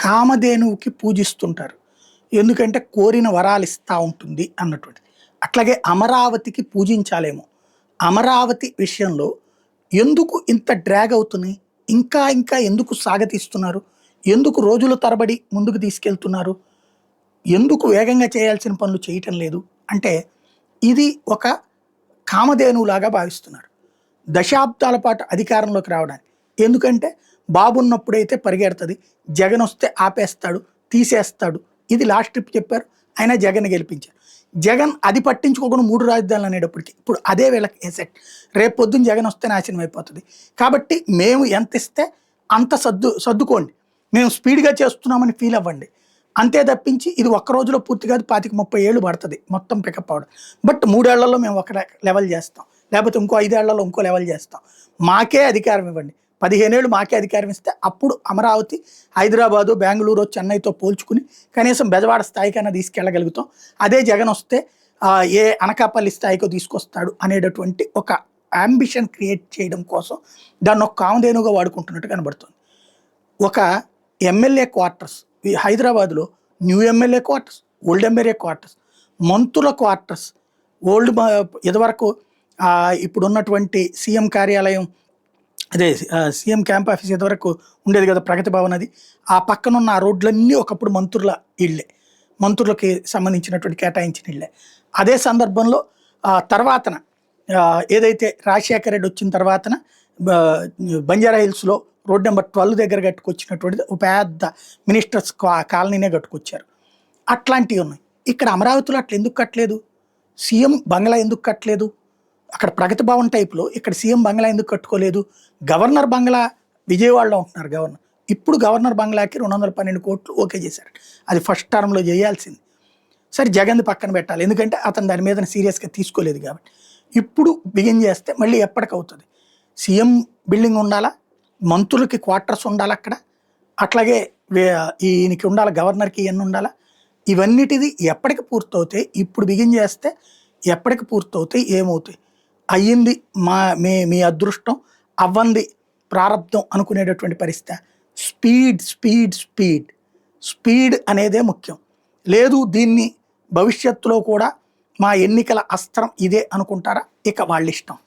కామధేనువుకి పూజిస్తుంటారు. ఎందుకంటే కోరిన వరాలు ఇస్తా ఉంటుంది అన్నటువంటిది. అట్లాగే అమరావతికి పూజించాలేమో. అమరావతి విషయంలో ఎందుకు ఇంత డ్రాగ్ అవుతున్నాయి? ఇంకా ఇంకా ఎందుకు సాగతీస్తున్నారు? ఎందుకు రోజుల తరబడి ముందుకు తీసుకెళ్తున్నారు? ఎందుకు వేగంగా చేయాల్సిన పనులు చేయటం లేదు? అంటే ఇది ఒక కామధేనువులాగా భావిస్తున్నారు. దశాబ్దాల పాటు అధికారంలోకి రావడానికి. ఎందుకంటే బాబున్నప్పుడైతే పరిగెడుతుంది, జగన్ వస్తే ఆపేస్తాడు, తీసేస్తాడు. ఇది లాస్ట్ ట్రిప్ చెప్పారు. అయినా జగన్ గెలిపించారు. జగన్ అది పట్టించుకోకుండా 3 రాజధానులు అనేటప్పటికి ఇప్పుడు అదే వీళ్ళకి ఎసెట్. రేపు పొద్దున్న జగన్ వస్తే నాశనం అయిపోతుంది. కాబట్టి మేము ఎంత ఇస్తే అంత సర్దుకోండి, మేము స్పీడ్గా చేస్తున్నామని ఫీల్ అవ్వండి. అంతే తప్పించి ఇది ఒక్క రోజులో పూర్తి కాదు, 25-30 ఏళ్ళు పడుతుంది మొత్తం పికప్ అవడం. బట్ 3 ఏళ్లలో మేము ఒక లెవెల్ చేస్తాం, లేకపోతే ఇంకో 5 ఏళ్లలో ఇంకో లెవెల్ చేస్తాం. మాకే అధికారం ఇవ్వండి, 15 ఏళ్ళు మాకే అధికారం ఇస్తే అప్పుడు అమరావతి హైదరాబాదు, బెంగళూరు, చెన్నైతో పోల్చుకుని కనీసం బెజవాడ స్థాయికైనా తీసుకెళ్ళగలుగుతాం. అదే జగన్ వస్తే ఏ అనకాపల్లి స్థాయికో తీసుకొస్తాడు అనేటటువంటి ఒక అంబిషన్ క్రియేట్ చేయడం కోసం దాన్ని ఒక కామధేనుగా వాడుకుంటున్నట్టు కనబడుతుంది. ఒక ఎమ్మెల్యే క్వార్టర్స్ హైదరాబాద్లో, new MLA quarters, old MLA quarters, మంత్రుల క్వార్టర్స్, ఇదివరకు ఇప్పుడు ఉన్నటువంటి సీఎం కార్యాలయం, అదే సీఎం క్యాంప్ ఆఫీస్ ఇదివరకు ఉండేది కదా ప్రగతి భవన్, అది ఆ పక్కన ఉన్న ఆ రోడ్లన్నీ ఒకప్పుడు మంత్రుల ఇళ్ళే, మంత్రులకి సంబంధించినటువంటి కేటాయించిన ఇళ్ళే. అదే సందర్భంలో తర్వాతన ఏదైతే రాజశేఖర రెడ్డి వచ్చిన తర్వాతన బంజారా హిల్స్లో రోడ్ నెంబర్ 12 దగ్గర కట్టుకొచ్చినటువంటిది ఒక పెద్ద మినిస్టర్స్ కాలనీనే కట్టుకొచ్చారు. అట్లాంటివి ఉన్నాయి. ఇక్కడ అమరావతిలో అట్లా ఎందుకు కట్టలేదు? సీఎం బంగ్లా ఎందుకు కట్టలేదు? అక్కడ ప్రగతి భవన్ టైప్లో ఇక్కడ సీఎం బంగ్లా ఎందుకు కట్టుకోలేదు? గవర్నర్ బంగ్లా విజయవాడలో ఉంటున్నారు గవర్నర్. ఇప్పుడు గవర్నర్ బంగ్లాకి 212 కోట్లు ఓకే చేశారు. అది ఫస్ట్ టర్మ్లో చేయాల్సింది. సరే జగన్ది పక్కన పెట్టాలి, ఎందుకంటే అతను దాని మీద సీరియస్గా తీసుకోలేదు కాబట్టి. ఇప్పుడు బిగిన్ చేస్తే మళ్ళీ ఎప్పటికవుతుంది? సీఎం బిల్డింగ్ ఉండాలా, మంత్రులకి క్వార్టర్స్ ఉండాలి అక్కడ, అట్లాగే ఈయనకి ఉండాలి, గవర్నర్కి ఇవన్నీ ఉండాలా. ఇవన్నిటిది ఎప్పటికి పూర్తవుతాయి? ఇప్పుడు బిగిన్ చేస్తే ఎప్పటికి పూర్తవుతాయి? ఏమవుతాయి? అయ్యింది మీ అదృష్టం, అవ్వంది ప్రారంధం అనుకునేటటువంటి పరిస్థితి. స్పీడ్ స్పీడ్ స్పీడ్ స్పీడ్ అనేదే ముఖ్యం. లేదు దీన్ని భవిష్యత్తులో కూడా మా ఎన్నికల అస్త్రం ఇదే అనుకుంటారా? ఇక వాళ్ళ ఇష్టం.